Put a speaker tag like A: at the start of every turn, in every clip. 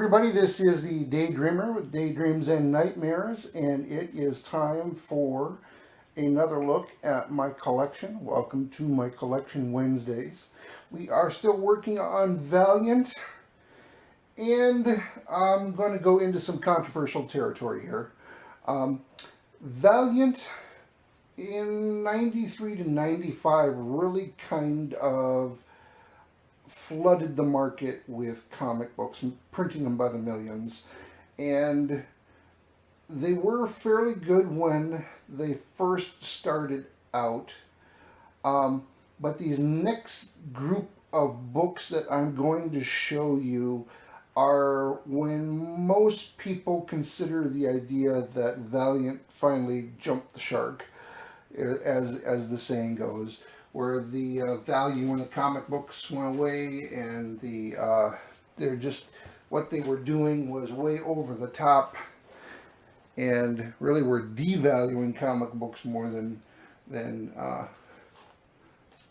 A: everybody, this is the Daydreamer with Daydreams and Nightmares, and it is time for another look at my collection. Welcome to my collection Wednesdays. We are still working on Valiant, and I'm going to go into some controversial territory here. Valiant in 93 to 95 really kind of flooded the market with comic books, printing them by the millions, and they were fairly good when they first started out, but these next group of books that I'm going to show you are when most people consider the idea that Valiant finally jumped the shark, as the saying goes, where the value in the comic books went away, and they're just, what they were doing was way over the top, and really were devaluing comic books more than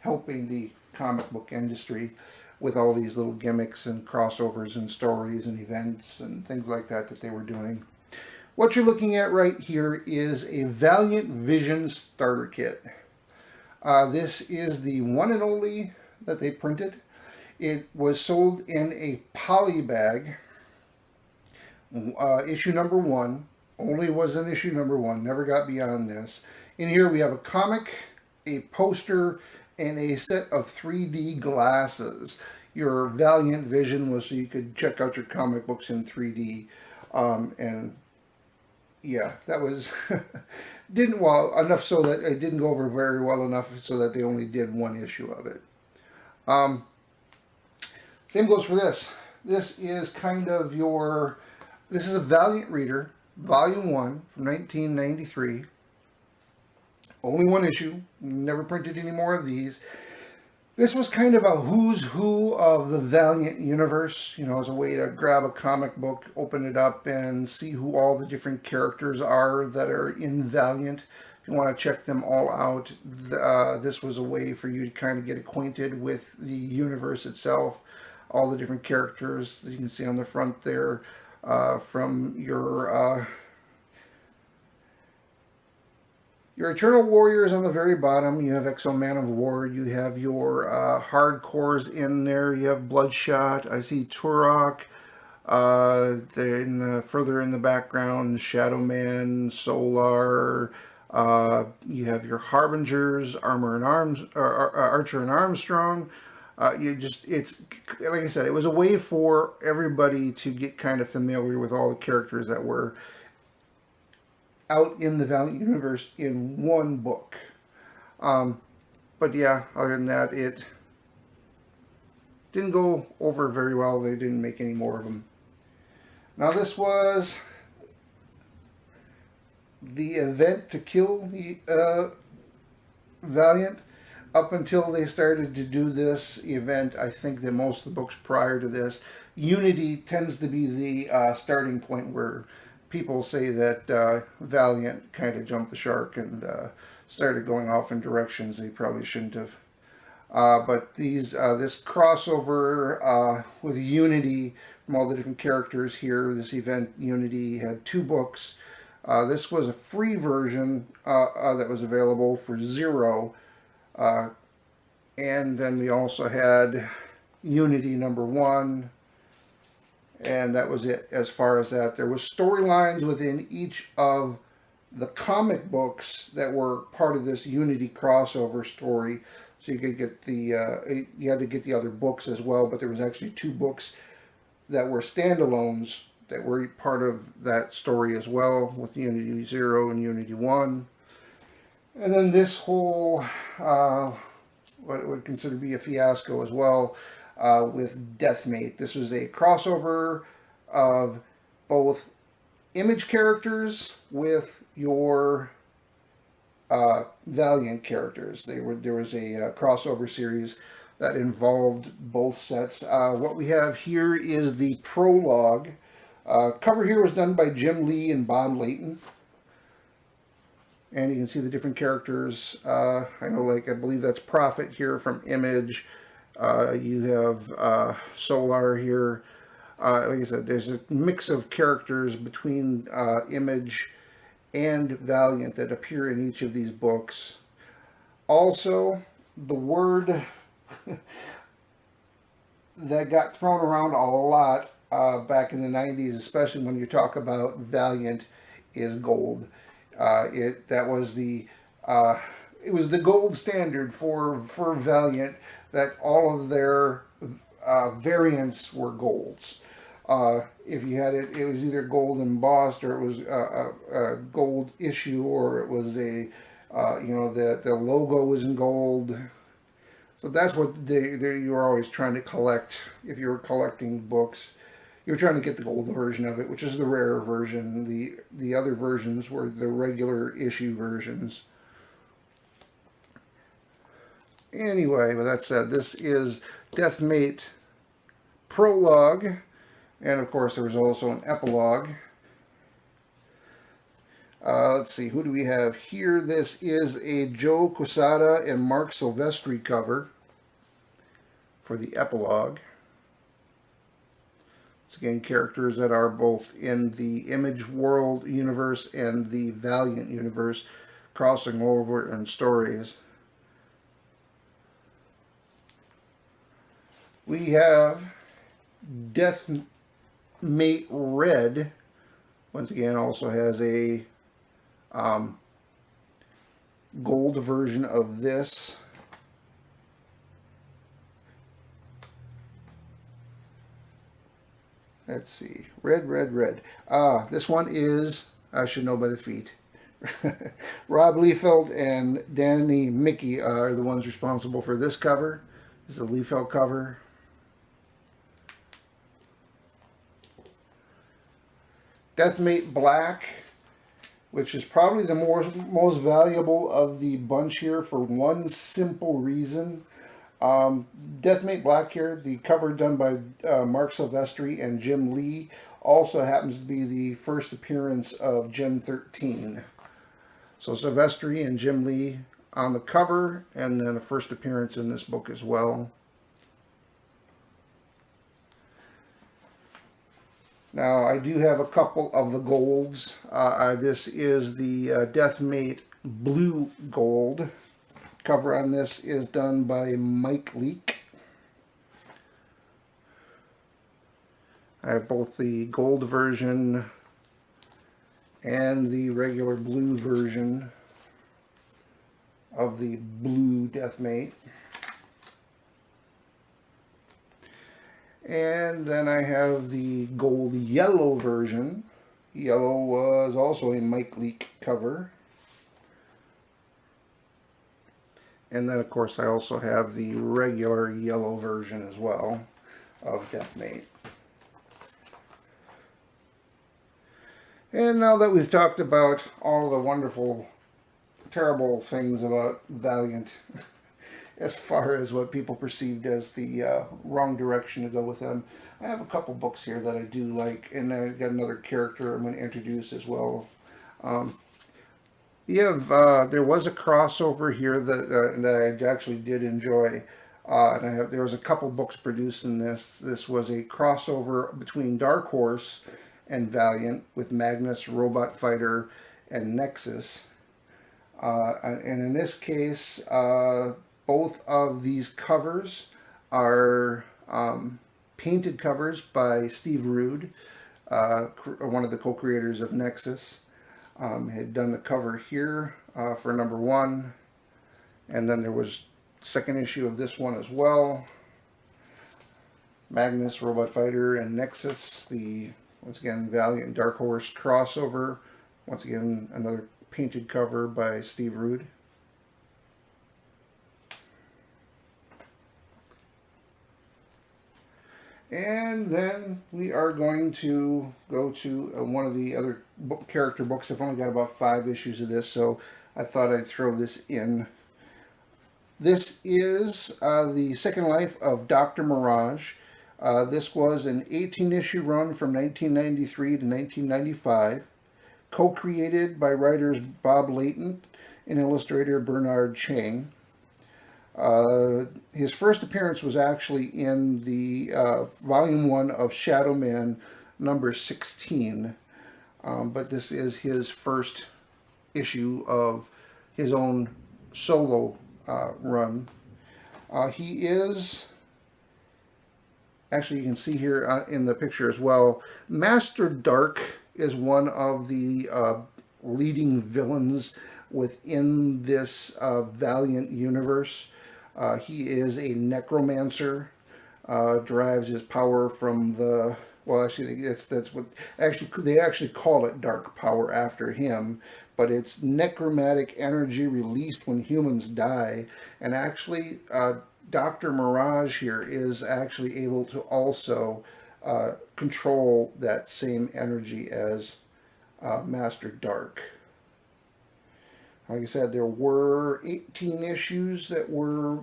A: helping the comic book industry with all these little gimmicks and crossovers and stories and events and things like that that they were doing. What you're looking at right here is a Valiant Vision starter kit. This is the one and only that they printed. It was sold in a poly bag. Issue number 1. Only was in issue number 1. Never got beyond this. In here we have a comic, a poster, and a set of 3D glasses. Your Valiant Vision was so you could check out your comic books in 3D. And yeah, that was didn't well enough so that it didn't go over very well enough so that they only did one issue of it. Same goes for this. This is kind of your, this is a Valiant Reader, Volume 1 from 1993. Only one issue. Never printed any more of these. This was kind of a who's who of the Valiant universe, you know, as a way to grab a comic book, open it up, and see who all the different characters are that are in Valiant. If you want to check them all out, this was a way for you to kind of get acquainted with the universe itself, all the different characters that you can see on the front there, from your Eternal Warriors on the very bottom. You have Exo Man of War. You have your hardcores in there. You have Bloodshot. I see Turok. Further in the background, Shadow Man, Solar. You have your Harbingers, Armor and Arms, Archer and Armstrong. It's like I said, it was a way for everybody to get kind of familiar with all the characters that were out in the Valiant universe in one book. But yeah, other than that, it didn't go over very well. They didn't make any more of them. Now this was the event to kill the Valiant. Up until they started to do this event, I think that most of the books prior to this, Unity tends to be the starting point where people say that Valiant kind of jumped the shark and started going off in directions they probably shouldn't have. But this crossover with Unity from all the different characters here, this event, Unity, had 2 books. This was a free version that was available for $0. And then we also had Unity number 1. And that was it as far as that. There was storylines within each of the comic books that were part of this Unity crossover story. So you could get the, you had to get the other books as well, but there was actually 2 books that were standalones that were part of that story as well, with Unity 0 and Unity 1. And then this whole, what it would consider to be a fiasco as well, with Deathmate. This was a crossover of both Image characters with your Valiant characters. There was a crossover series that involved both sets. What we have here is the prologue. Cover here was done by Jim Lee and Bob Layton. And you can see the different characters. I know, I believe that's Prophet here from Image. You have Solar here. Like I said, there's a mix of characters between Image and Valiant that appear in each of these books. Also, the word that got thrown around a lot back in the 90s, especially when you talk about Valiant, is gold. That was the it was the gold standard for Valiant, that all of their variants were golds. If you had it, it was either gold embossed, or it was a gold issue, or it was a the logo was in gold. So that's what you were always trying to collect. If you were collecting books, you were trying to get the gold version of it, which is the rare version. The other versions were the regular issue versions. Anyway, with that said, this is Deathmate Prologue, and of course there was also an epilogue. Let's see, who do we have here? This is a Joe Quesada and Mark Silvestri cover for the epilogue. It's again characters that are both in the Image World universe and the Valiant universe, crossing over in stories. We have Deathmate Red. Once again, also has a gold version of this. Let's see. Red. This one is, I should know by the feet. Rob Liefeld and Danny Mickey are the ones responsible for this cover. This is a Liefeld cover. Deathmate Black, which is probably the most valuable of the bunch here for one simple reason. Deathmate Black here, the cover done by Mark Silvestri and Jim Lee, also happens to be the first appearance of Gen 13. So Silvestri and Jim Lee on the cover, and then a first appearance in this book as well. Now, I do have a couple of the golds. This is the Deathmate Blue Gold. Cover on this is done by Mike Leake. I have both the gold version and the regular blue version of the blue Deathmate. And then I have the gold yellow version. Yellow was also a Mike Leake cover. And then, of course, I also have the regular yellow version as well of Deathmate. And now that we've talked about all the wonderful, terrible things about Valiant, as far as what people perceived as the wrong direction to go with them, I have a couple books here that I do like, and I got another character I'm going to introduce as well. There was a crossover here that I actually did enjoy, and there was a couple books produced in this. This was a crossover between Dark Horse and Valiant with Magnus, Robot Fighter, and Nexus. And in this case, both of these covers are painted covers by Steve Rude, one of the co-creators of Nexus. Had done the cover here for #1, and then there was second issue of this one as well. Magnus, Robot Fighter, and Nexus, the once again Valiant Dark Horse crossover. Once again, another painted cover by Steve Rude. And then we are going to go to one of the other character books. I've only got about 5 issues of this, so I thought I'd throw this in. This is the Second Life of Dr. Mirage. This was an 18-issue run from 1993 to 1995, co-created by writers Bob Layton and illustrator Bernard Chang. His first appearance was actually in the Volume 1 of Shadow Man number 16, but this is his first issue of his own solo run. He is, actually you can see here in the picture as well, Master Dark is one of the leading villains within this Valiant universe. He is a necromancer, derives his power from the, well, actually that's what, actually they actually call it dark power after him, but it's necromantic energy released when humans die. And actually Dr. Mirage here is actually able to also control that same energy as Master Dark. Like I said, there were 18 issues that were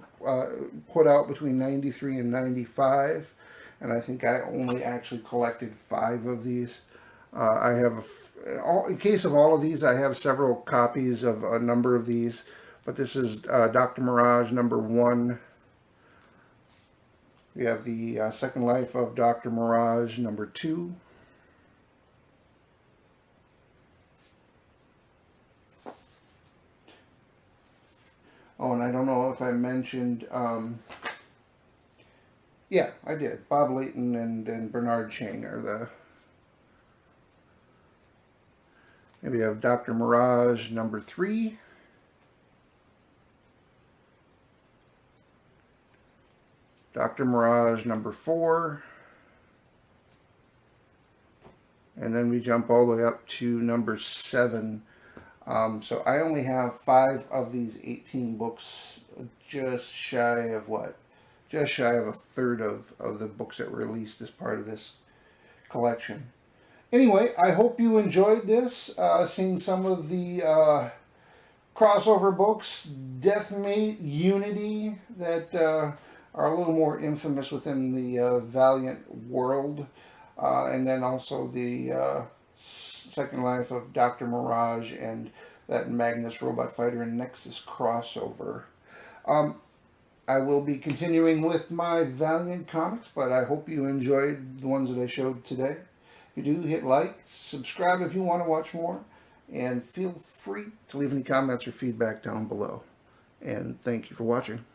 A: put out between 93 and 95, and I think I only actually collected 5 of these. I have, in case of all of these, I have several copies of a number of these, but this is Dr. Mirage number 1. We have the Second Life of Dr. Mirage number 2. Oh, and I don't know if I mentioned, yeah, I did. Bob Layton and Bernard Chang are the, maybe we have Dr. Mirage number 3. Dr. Mirage number 4. And then we jump all the way up to number 7. So I only have 5 of these 18 books, just shy of what? Just shy of a third of the books that were released as part of this collection. Anyway, I hope you enjoyed this, seeing some of the crossover books, Deathmate, Unity, that are a little more infamous within the Valiant world, and then also the Second Life of Dr. Mirage and that Magnus Robot Fighter and Nexus crossover. I will be continuing with my Valiant comics, but I hope you enjoyed the ones that I showed today. If you do, hit like, subscribe if you want to watch more, and feel free to leave any comments or feedback down below. And thank you for watching.